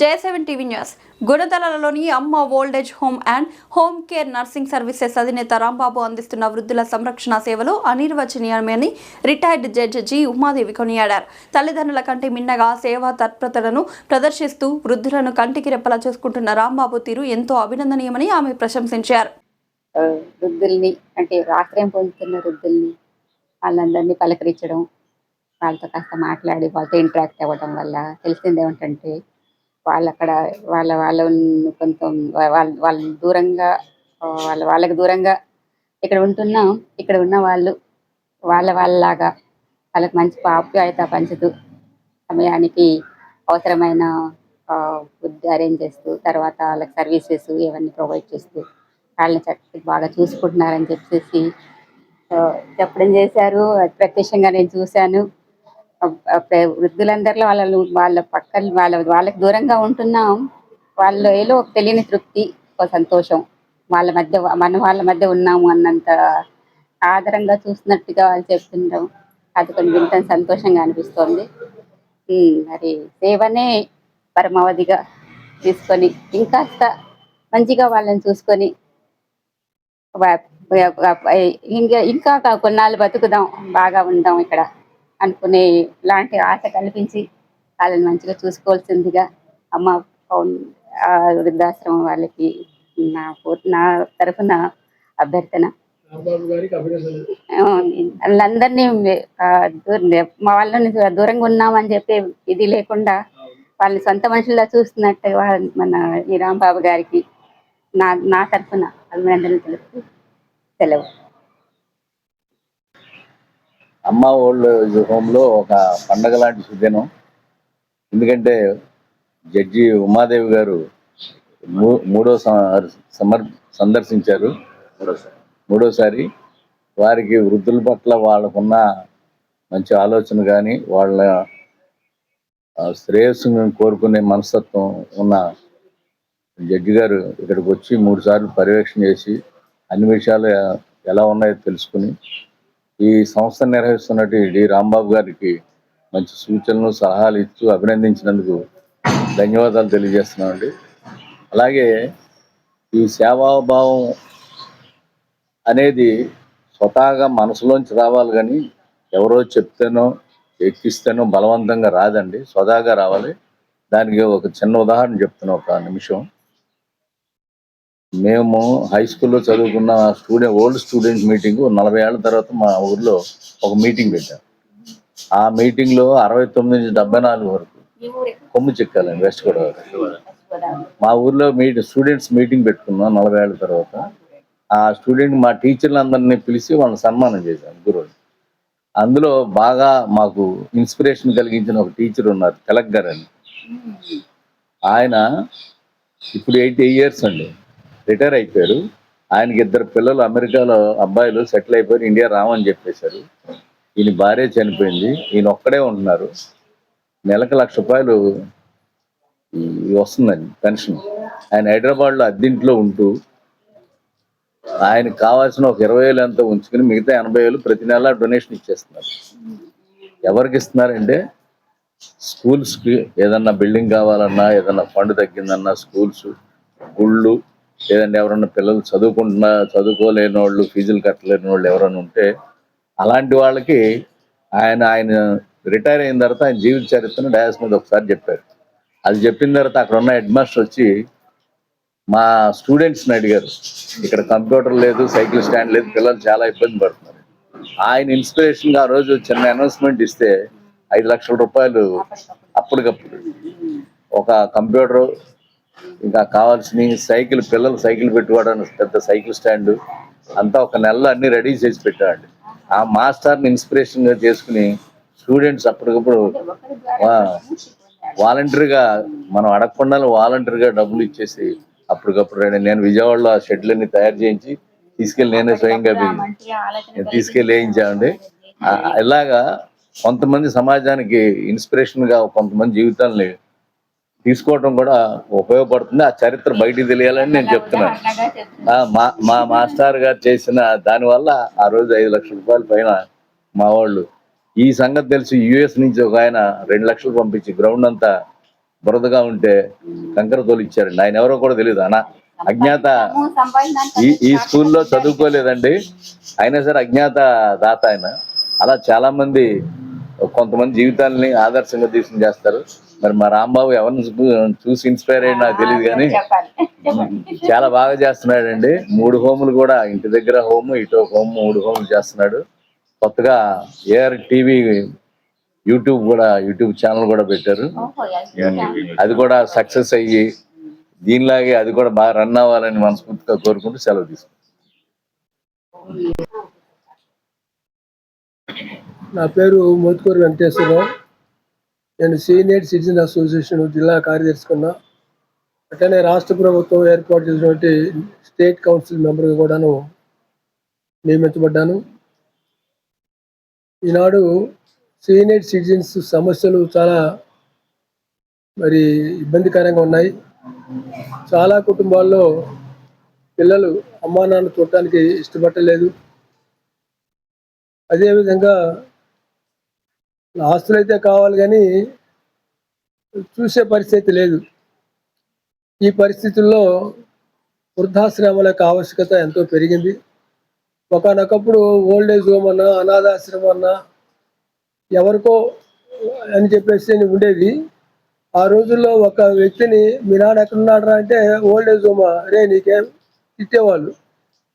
J7 TV news. గుణదలలోని అమ్మ old age home and home care nursing services అధినేత రాంబాబు అందిస్తున్న వృద్ధుల సంరక్షణ సేవలు అనిర్వచనీయమని రిటైర్డ్ జడ్జి జి ఉమాదేవి కొనియాడారు. తల్లిదండ్రుల కంటే మిన్నగా సేవా తత్పరతను ప్రదర్శిస్తూ వృద్ధులను కంటికి రెప్పలా చూసుకుంటున్న రాంబాబు తీరు ఎంతో అభినందనీయమని ఆమె ప్రశంసించారు. వృద్ధుల్ని అంటే ఆశ్రయం పొందుతున్న వృద్ధుల్ని వాళ్ళందరినీ పలకరించడం, వాళ్ళతో కాస్త మాట్లాడి వాళ్ళతో ఇంటరాక్ట్ అవ్వడం వల్ల తెలిసింది ఏమిటంటే వాళ్ళక్కడ వాళ్ళని కొంచెం వాళ్ళ దూరంగా వాళ్ళకి దూరంగా ఇక్కడ ఉన్న వాళ్ళు వాళ్ళలాగా వాళ్ళకి మంచి ఆప్యాయత పంచుతూ సమయానికి అవసరమైన ఫుడ్ అరేంజ్ చేస్తూ తర్వాత వాళ్ళకి సర్వీసెస్ ఇవన్నీ ప్రొవైడ్ చేస్తూ వాళ్ళని చక్కగా బాగా చూసుకుంటున్నారని చెప్పేసి చెప్పడం చేశారు. ప్రత్యక్షంగా నేను చూశాను. వృద్ధులందరిలో వాళ్ళ పక్కన వాళ్ళకి దూరంగా ఉంటున్నాం, వాళ్ళు ఏదో ఒక తెలియని తృప్తి, ఒక సంతోషం, వాళ్ళ మధ్య ఉన్నాము అన్నంత ఆదరంగా చూస్తున్నట్టుగా వాళ్ళు చెప్తుంటాం. అది కొంచెం వింత సంతోషంగా అనిపిస్తోంది. మరి సేవనే పరమావధిగా తీసుకొని ఇంకాస్త మంచిగా వాళ్ళని చూసుకొని ఇంకా కొన్నాళ్ళు బతుకుదాం, బాగా ఉందాం ఇక్కడ అనుకునే లాంటి ఆశ కల్పించి వాళ్ళని మంచిగా చూసుకోవాల్సిందిగా అమ్మ వృద్ధాశ్రమం వాళ్ళకి నా తరఫున అభ్యర్థన. వాళ్ళందరినీ మా వాళ్ళని దూరంగా ఉన్నామని చెప్పి ఇది లేకుండా వాళ్ళని సొంత మనుషుల్లా చూస్తున్నట్టు మన ఈ రాంబాబు గారికి నా తరఫున అభినందనలు తెలుపుతూ సెలవు. అమ్మ ఓల్డ్ ఏజ్ హోమ్లో ఒక పండగ లాంటి సుదినం. ఎందుకంటే జడ్జి ఉమాదేవి గారు సందర్శించారు మూడోసారి. వారికి వృద్ధుల పట్ల వాళ్ళకున్న మంచి ఆలోచన కానీ వాళ్ళ శ్రేయస్సును కోరుకునే మనస్తత్వం ఉన్న జడ్జి గారు ఇక్కడికి వచ్చి 3 సార్లు పర్యవేక్షణ చేసి అన్ని విషయాలు ఎలా ఉన్నాయో తెలుసుకుని ఈ సంస్థ నిర్వహిస్తున్నట్టు డి రాంబాబు గారికి మంచి సూచనలు సలహాలు ఇస్తూ అభినందించినందుకు ధన్యవాదాలు తెలియజేస్తున్నామండి. అలాగే ఈ సేవాభావం అనేది స్వతహాగా మనసులోంచి రావాలి, కానీ ఎవరో చెప్తేనో ఎక్కిస్తేనో బలవంతంగా రాదండి, స్వతహాగా రావాలి. దానికి ఒక చిన్న ఉదాహరణ చెప్తున్నా, ఒక నిమిషం. మేము హై స్కూల్లో చదువుకున్న ఓల్డ్ స్టూడెంట్ మీటింగ్ 40 ఏళ్ల తర్వాత మా ఊర్లో ఒక మీటింగ్ పెట్టాం. ఆ మీటింగ్లో 69 నుంచి 74 వరకు కొమ్ము చెక్కాలండి, వెస్ట్ గోదావరి. మా ఊర్లో స్టూడెంట్స్ మీటింగ్ పెట్టుకున్నాం 40 ఏళ్ల తర్వాత. ఆ స్టూడెంట్ మా టీచర్లందరినీ పిలిచి వాళ్ళని సన్మానం చేశాం, గురువుని. అందులో బాగా మాకు ఇన్స్పిరేషన్ కలిగించిన ఒక టీచర్ ఉన్నారు, తిలక్ గారు అని. ఆయన ఇప్పుడు 80 years అండి, రిటైర్ అయిపోయారు. ఆయనకి 2 పిల్లలు అమెరికాలో అబ్బాయిలు సెటిల్ అయిపోయారు, ఇండియా రామని చెప్పేశారు. ఈయన భార్య చనిపోయింది, ఈయన ఒక్కడే ఉంటున్నారు. నెలకు ₹1,00,000 వస్తుందండి పెన్షన్. ఆయన హైదరాబాద్లో అద్దెంట్లో ఉంటూ ఆయనకు కావాల్సిన ఒక 20,000 ఎంతో ఉంచుకుని మిగతా 80,000 ప్రతి నెల డొనేషన్ ఇచ్చేస్తున్నారు. ఎవరికి ఇస్తున్నారంటే స్కూల్స్కి ఏదన్నా బిల్డింగ్ కావాలన్నా, ఏదన్నా ఫండ్ తగ్గిందన్నా స్కూల్స్, గుళ్ళు, లేదంటే ఎవరన్నా పిల్లలు చదువుకోలేని వాళ్ళు, ఫీజులు కట్టలేని వాళ్ళు ఎవరైనా ఉంటే అలాంటి వాళ్ళకి ఆయన రిటైర్ అయిన తర్వాత ఆయన జీవిత చరిత్రను డయాస్ మీద ఒకసారి చెప్పారు. అది చెప్పిన తర్వాత అక్కడ ఉన్న హెడ్ మాస్టర్ వచ్చి మా స్టూడెంట్స్ని అడిగారు, ఇక్కడ కంప్యూటర్ లేదు, సైకిల్ స్టాండ్ లేదు, పిల్లలు చాలా ఇబ్బంది పడుతున్నారు. ఆయన ఇన్స్పిరేషన్గా ఆ రోజు చిన్న అనౌన్స్మెంట్ ఇస్తే ₹5,00,000 అప్పటికప్పుడు ఒక కంప్యూటరు, ఇంకా కావాల్సిన సైకిల్, పిల్లలు సైకిల్ పెట్టుకోవడానికి పెద్ద సైకిల్ స్టాండ్ అంతా ఒక నెలలో అన్ని రెడీ చేసి పెట్టాడు. ఆ మాస్టర్ని ఇన్స్పిరేషన్గా చేసుకుని స్టూడెంట్స్ అప్పటికప్పుడు వాలంటరీగా, మనం అడగకుండా వాలంటరీగా డబ్బులు ఇచ్చేసి అప్పటికప్పుడు నేను విజయవాడలో ఆ షెడ్లన్నీ తయారు చేయించి తీసుకెళ్ళి నేనే స్వయంగా తీసుకెళ్ళి వేయించామండి. ఇలాగా కొంతమంది సమాజానికి ఇన్స్పిరేషన్గా కొంతమంది జీవితాలని తీసుకోవడం కూడా ఉపయోగపడుతుంది. ఆ చరిత్ర బయటికి తెలియాలని నేను చెప్తున్నాను. మా మాస్టర్ గారు చేసిన దానివల్ల ఆ రోజు ₹5,00,000 పైన మా వాళ్ళు, ఈ సంగతి తెలిసి US నుంచి ఒక ఆయన 2 లక్షలు పంపించి గ్రౌండ్ అంతా బురదగా ఉంటే కంకర తోలు ఇచ్చారండి. ఆయన ఎవరో కూడా తెలియదు. అజ్ఞాత ఈ స్కూల్లో చదువుకోలేదండి, అయినా సరే అజ్ఞాత దాత ఆయన. అలా చాలా మంది కొంతమంది జీవితాలని ఆదర్శంగా తీసుకుని చేస్తారు. మరి మా రాంబాబు ఎవరిని చూసి ఇన్స్పైర్ అయ్యి నాకు తెలియదు, కానీ చాలా బాగా చేస్తున్నాడండి. 3 హోములు కూడా, ఇంటి దగ్గర హోము, ఇటో హోము, 3 హోములు చేస్తున్నాడు. కొత్తగా ఏఆర్ టీవీ యూట్యూబ్ ఛానల్ కూడా పెట్టారు. అది కూడా సక్సెస్ అయ్యి దీనిలాగే అది కూడా బాగా రన్ అవ్వాలని మనస్ఫూర్తిగా కోరుకుంటూ సెలవు తీసుకుంటాం. నా పేరు మోతుకూరు వెంకటేశ్వరరావు. నేను సీనియర్ సిటిజన్ అసోసియేషన్ జిల్లా కార్యదర్శి ఉన్నా. అట్లనే రాష్ట్ర ప్రభుత్వం ఏర్పాటు చేసినటువంటి స్టేట్ కౌన్సిల్ మెంబర్గా కూడాను నియమించబడ్డాను. ఈనాడు సీనియర్ సిటిజన్స్ సమస్యలు చాలా ఇబ్బందికరంగా ఉన్నాయి. చాలా కుటుంబాల్లో పిల్లలు అమ్మా నాన్న చూడటానికి ఇష్టపడలేదు. అదేవిధంగా ఆస్తులు అయితే కావాలి కానీ చూసే పరిస్థితి లేదు. ఈ పరిస్థితుల్లో వృద్ధాశ్రమాల యొక్క ఆవశ్యకత ఎంతో పెరిగింది. ఒకనొకప్పుడు ఓల్డేజ్ హోమ్ అన్నా, అనాథాశ్రమం అన్నా ఎవరికో అని చెప్పేసి ఉండేది. ఆ రోజుల్లో ఒక వ్యక్తిని మీ నాన్న ఎక్కడున్నాడు అంటే ఓల్డేజ్ హోమా రే నీకేం ఇచ్చేవాళ్ళు.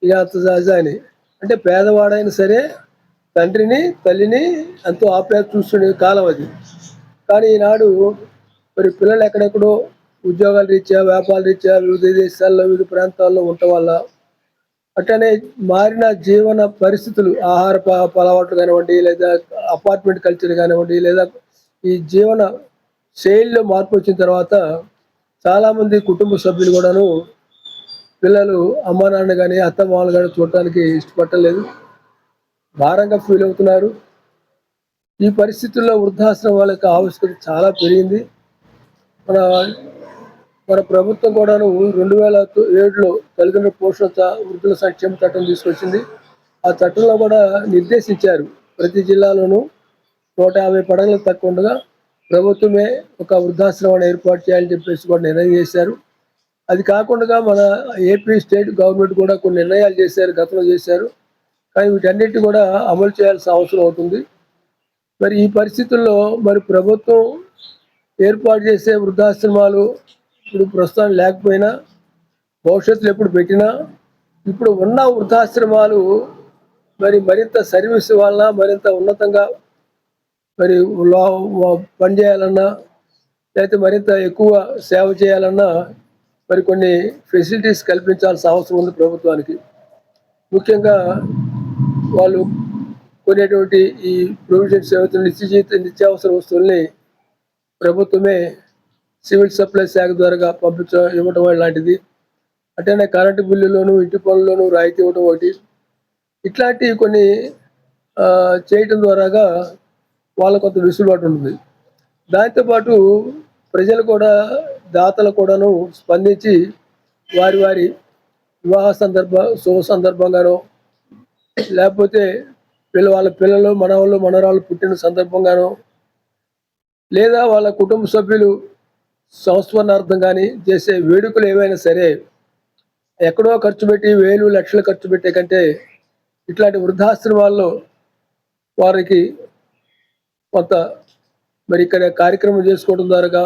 ఇక అంత సహజ అని, అంటే పేదవాడైనా సరే తండ్రిని తల్లిని ఎంతో ఆప్యాయత చూస్తుండే కాలం అది. కానీ ఈనాడు పిల్లలు ఎక్కడెక్కడో ఉద్యోగాల రీత్యా, వ్యాపార రీత్యా వివిధ దేశాల్లో, వివిధ ప్రాంతాల్లో ఉండటం వల్ల, అట్లనే మారిన జీవన పరిస్థితులు, ఆహార అలవాట్లు కానివ్వండి, లేదా అపార్ట్మెంట్ కల్చర్ కానివ్వండి, లేదా ఈ జీవన శైలిలో మార్పు వచ్చిన తర్వాత చాలామంది కుటుంబ సభ్యులు కూడాను పిల్లలు అమ్మా నాన్న కానీ అత్తమామలు కానీ చూడటానికి ఇష్టపడలేదు, భారంగా ఫీల్ అవుతున్నారు. ఈ పరిస్థితుల్లో వృద్ధాశ్రమాల యొక్క ఆవశ్యకత చాలా పెరిగింది. మన ప్రభుత్వం కూడాను 2007లో తల్లిదండ్రుల పోషణ వృద్ధుల సంక్షేమ చట్టం తీసుకొచ్చింది. ఆ చట్టంలో కూడా నిర్దేశించారు, ప్రతి జిల్లాలోనూ 150 పడగలకు తక్కువ ఉండగా ప్రభుత్వమే ఒక వృద్ధాశ్రమాన్ని ఏర్పాటు చేయాలని చెప్పేసి కూడా నిర్ణయం చేశారు. అది కాకుండా మన ఏపీ స్టేట్ గవర్నమెంట్ కూడా కొన్ని నిర్ణయాలు చేశారు, గతంలో చేశారు. కానీ వీటన్నిటి కూడా అమలు చేయాల్సిన అవసరం అవుతుంది. ఈ పరిస్థితుల్లో ప్రభుత్వం ఏర్పాటు చేసే వృద్ధాశ్రమాలు ఇప్పుడు ప్రస్తుతం లేకపోయినా, భవిష్యత్తులో ఎప్పుడు పెట్టినా, ఇప్పుడు ఉన్న వృద్ధాశ్రమాలు మరింత సర్వీస్ వలన మరింత ఉన్నతంగా పనిచేయాలన్నా, లేకపోతే మరింత ఎక్కువ సేవ చేయాలన్నా కొన్ని ఫెసిలిటీస్ కల్పించాల్సిన అవసరం ఉంది ప్రభుత్వానికి. ముఖ్యంగా వాళ్ళు కొనేటువంటి ఈ ప్రొవిజన్స్ నిత్యావసర వస్తువుల్ని ప్రభుత్వమే సివిల్ సప్లై శాఖ ద్వారా ఇవ్వడం లాంటిది. అట్లనే కరెంటు బిల్లులోను, ఇంటి పనుల్లోనూ రాయితీ ఇవ్వడం ఒకటి. ఇట్లాంటివి కొన్ని చేయటం ద్వారాగా వాళ్ళ కొంత వెసులుబాటు ఉంటుంది. దాంతోపాటు ప్రజలు కూడా, దాతలు కూడాను స్పందించి వారి వివాహ శుభ సందర్భంగానో, లేకపోతే వాళ్ళ పిల్లలు, మనవాళ్ళు, మనవరాళ్ళు పుట్టిన సందర్భంగానో, లేదా వాళ్ళ కుటుంబ సభ్యులు సంస్మరణార్థం కానీ చేసే వేడుకలు ఏవైనా సరే, ఎక్కడో ఖర్చు పెట్టి వేలు లక్షలు ఖర్చు పెట్టే కంటే ఇట్లాంటి వృద్ధాశ్రమాల్లో వారికి కొంత ఇక్కడ కార్యక్రమం చేసుకోవడం ద్వారా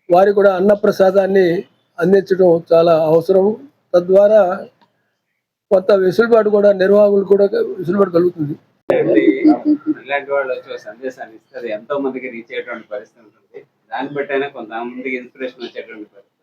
వారికి కూడా అన్నప్రసాదాన్ని అందించడం చాలా అవసరం. తద్వారా కొంత వెసులుబాటు కూడా, నిర్వాహకులు కూడా వెసులుబాటు కలుగుతుంది. ఇలాంటి వాళ్ళు వచ్చి సందేశాన్ని ఇస్తే అది ఎంతో మందికి రీచ్ అయ్యేటువంటి పరిస్థితి ఉంటుంది. దాన్ని బట్టి అయినా కొంతమందికి ఇన్స్పిరేషన్ వచ్చేటువంటి పరిస్థితి.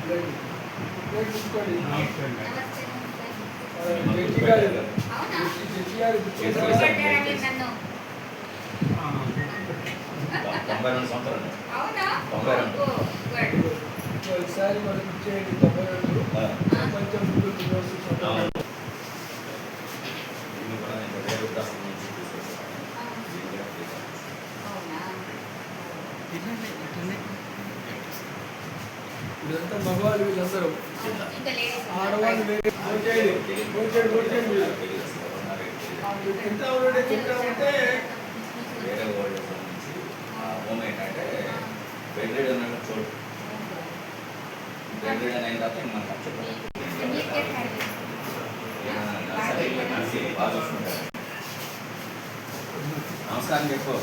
జడ్జి గారు గుర్తుకొచ్చారా? 92 సంవత్సరాలు 92 ఒకసారి మనకు ఇచ్చేయండి 92 ప్రపంచం ముందు దినోత్సవం. ఇదంతా మగవాళ్ళు వీళ్ళందరూ, ఆడవాళ్ళు వేరే. తింటా ఉంటే వేరే వరల్డ్ నుంచి హోమ్ ఏంటంటే బెడ్ రీడ్ అన్నట్టు చూడు, బెడ్ రీడ్ అయిన తర్వాత మనకు బాగా చూసుకుంటారు. నమస్కారం చెప్పు,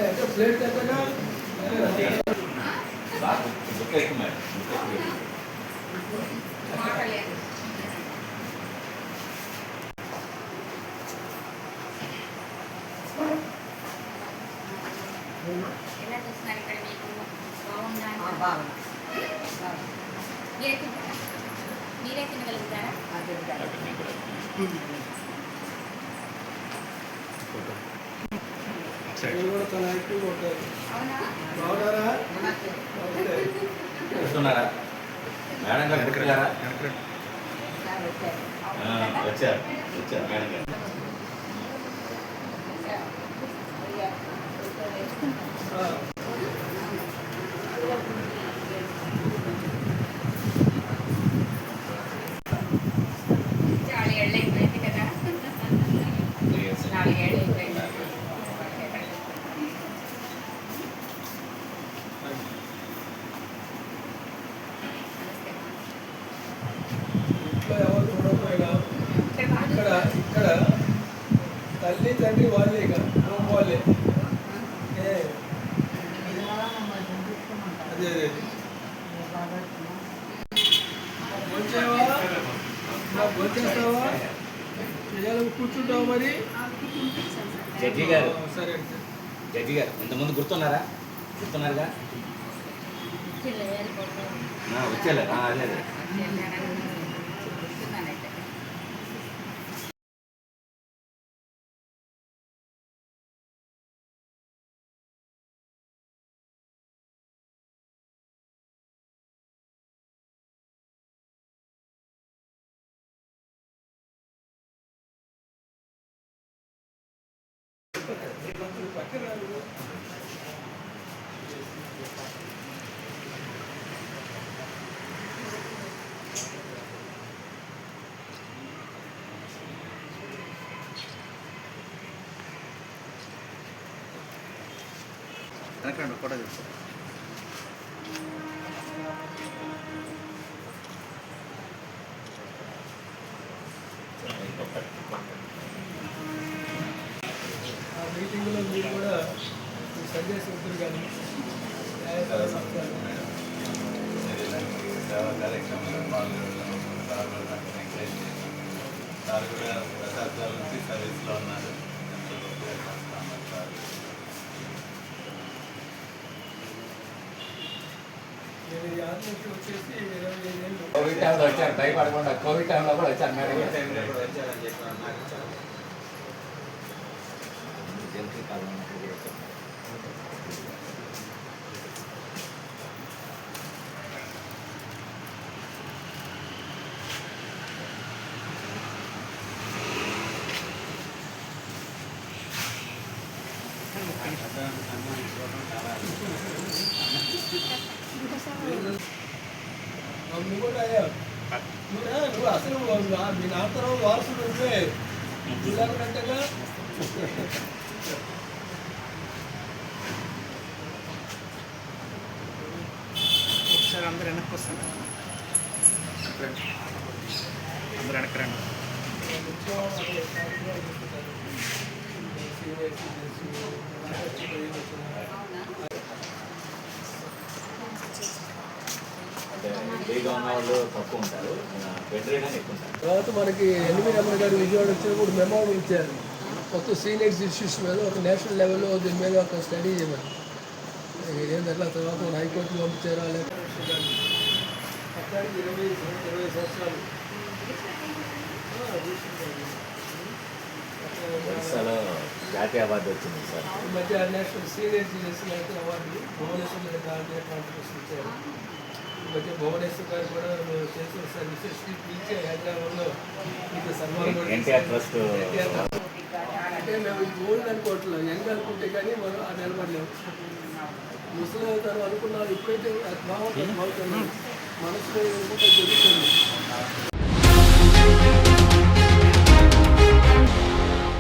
ఎంత ప్లేట్ ఎక్కడ బాగా బుక్ ఎక్కువ మేడం, ఎలా చూస్తున్నారు ఇక్కడ మీకు బాగుందా? మీరే తినగలుగుతారా? కూడా చాలా యాక్టివ్గా ఉంటారు. అవునా? బాగున్నారా? వస్తున్నారా మేడం గారు? వచ్చారా? వచ్చారు వచ్చారు మేడం గారు. చాలా ఏళ్ళు అయిపోయింది కదా, 4 ఏళ్ళు అయిపోయింది. ఇంట్లో ఎవరు చూడకపోయినా ఇక్కడ తల్లి తండ్రి వాళ్ళే, ఇక వాళ్ళే. అదే అదే భోంచేస్తావా? కూర్చుంటావు మరి. జడ్జి గారు, సరే జడ్జి గారు ఇంతకుముందు గుర్తున్నారుగా? వచ్చేలే, అదే అదే. వెనకండి కూడా చెప్తాను. ఆ మీటింగ్లో మీరు కూడా సందేశం ఉంటుంది కానీ సేవా కార్యక్రమంలో పాల్గొనడం, ఎంకరేజ్ చేయడం, సార్ కూడా దశాబ్దాల నుంచి సర్వీస్లో ఉన్నారు. వచ్చేసి 25 ఏళ్ళు. కోవిడ్ టైంలో వచ్చారు, భయపడకుండా కోవిడ్ టైంలో కూడా వచ్చారు మేడం. వచ్చారని చెప్పి అన్నారు. జంతు కాలం నువ్వు కూడా అయ్యావు. నువ్వు అసలు మీ నాన్నతరం వారసుడు ఉంటే ఇలాగంటగా. ఒకసారి అందరు వెనక్కి వస్తారు, అందరు వెనక్కి రండి. ఫ్రీగా ఉన్న వాళ్ళు తక్కువ ఉంటారు, బెడ్ రీడ్ అని ఎక్కువ ఉంటారు. తర్వాత మనకి ఎన్వి రమణ గారు విజయవాడ వచ్చినప్పుడు మెమో ఇచ్చారు. మొత్తం సీనియర్స్ ఇష్యూస్ మీద ఒక నేషనల్ లెవెల్లో దీని మీద ఒక స్టడీ చేయమని. ఏంటంటే తర్వాత మన హైకోర్టులో పంపించారా లేకపోతే చేయడానికి 20 సంవత్సరాలు. ఒరిస్సాలో జాతీయ అవార్డు వచ్చింది సార్. ఈ మధ్య national senior genius award Bhubaneswar competition ఇచ్చారు. ఈ మధ్య భువనేశ్వర్ గారు కూడా చేసిన సర్వీసెస్ పిలిచి హైదరాబాద్లో మీకు సన్మానం కూడా ఎన్టీఆర్ ట్రస్ట్ అంటే మేము ఇది ఓల్డ్ అనుకోవట్లేదు, యంగ్ అనుకుంటే కానీ మనం ఆ నిలబడలేము. ముసలి అవుతారు అనుకున్నాం, ఇప్పుడైతే అది బాగుంటుంది, మనసులో జరుగుతుంది.